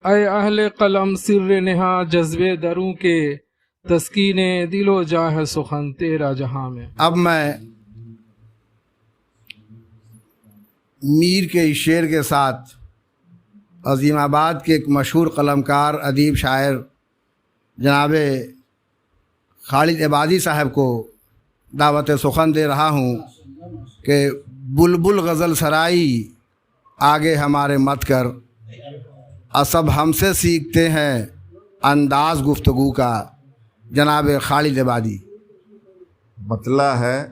ऐ अहले कलम सिर्र नेहा जज्बे दरूं के तस्कीने दिलो जाह सुखन तेरा जहां में। अब मैं मीर के इस शेर के साथ अजीमाबाद के एक मशहूर कलमकार अदीब शायर जनाब खालिद इबादी साहब को दावत सुखन दे रहा हूँ कि बुलबुल गज़ल सराई आगे हमारे मत कर, असब हमसे सीखते हैं अंदाज़ गुफ्तगू का। जनाब खालिद इबादी। मतला है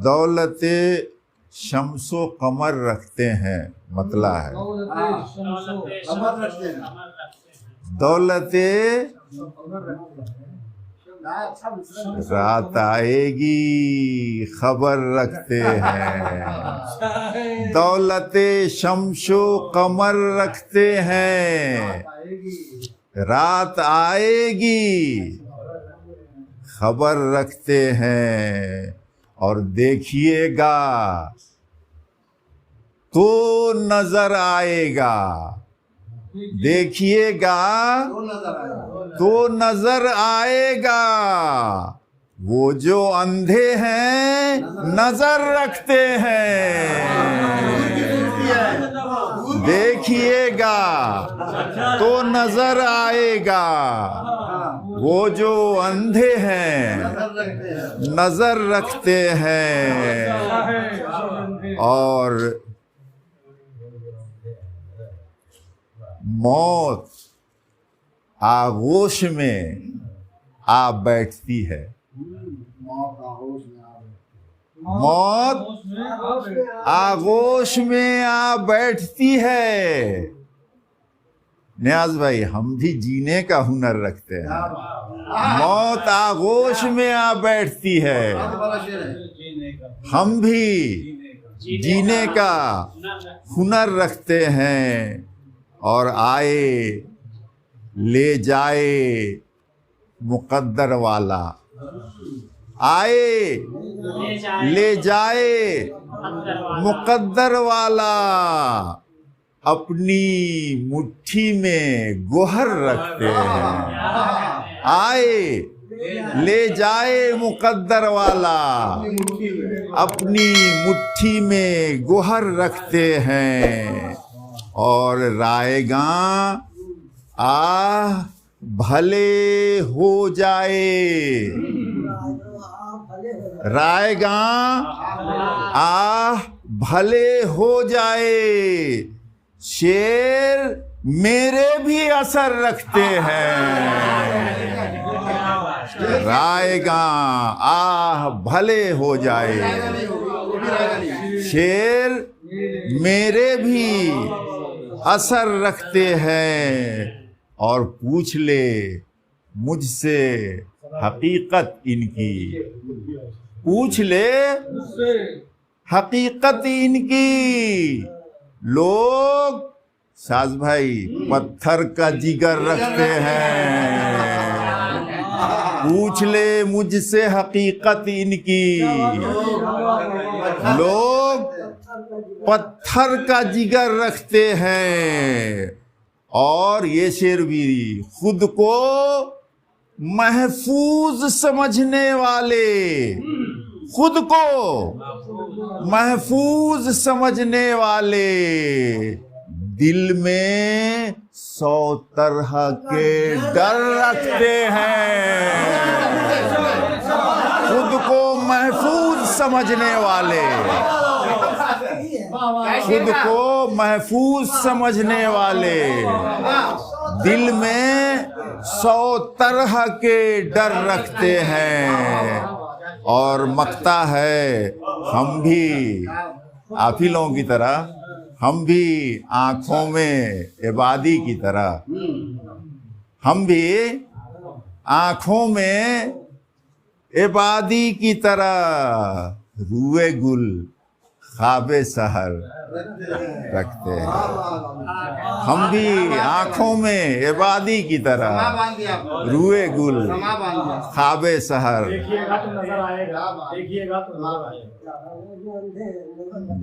दौलते शम्सो कमर रखते हैं। मतला है दौलते रात आएगी खबर रखते हैं। दौलते शम्सो कमर रखते हैं, रात आएगी खबर रखते हैं। और देखिएगा तो नजर आएगा, देखिएगा तो नजर आएगा। वो जो अंधे हैं नजर रखते हैं। देखिएगा तो नजर आएगा, वो जो अंधे हैं नजर रखते हैं। और मौत आगोश में आ बैठती है। मौत आगोश में आ बैठती है। नियाज भाई, हम भी जीने का हुनर रखते हैं। मौत आगोश में आ बैठती है, हम भी जीने का हुनर रखते हैं। और आए ले जाए मुकद्दर वाला, आए ले जाए मुकद्दर वाला। अपनी मुट्ठी में गोहर रखते हैं। आए ले जाए मुकद्दर वाला, अपनी मुट्ठी में गोहर रखते हैं। और रायगा आह भले हो जाए, रायगा आह भले हो जाए। शेर मेरे भी असर रखते हैं। रायगा आह भले हो जाए, शेर मेरे भी असर रखते हैं। और पूछ ले मुझसे हकीकत इनकी, पूछ ले हकीकत इनकी। लोग साज भाई पत्थर का जिगर रखते हैं। पूछ ले मुझसे हकीकत इनकी। लोग पत्थर का जिगर रखते हैं। और ये शेर भी, खुद को महफूज समझने वाले, खुद को महफूज समझने वाले, दिल में 100 तरह के डर रखते हैं। खुद को महफूज समझने वाले, खुद को महफूज समझने वाले, दिल में 100 तरह के डर रखते हैं। और मकता है हम भी आप ही लोगों की तरह, हम भी आंखों में इबादी की तरह, हम भी आंखों में इबादी की तरह रूए गुल ख्वाबे सहर रखते हैं। हम भी आंखों में इबादी की तरह रूए गुल ख्वाबे सहर।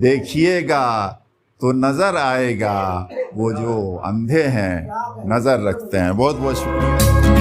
देखिएगा तो नज़र आएगा वो जो अंधे हैं नज़र रखते हैं। बहुत बहुत शुक्रिया।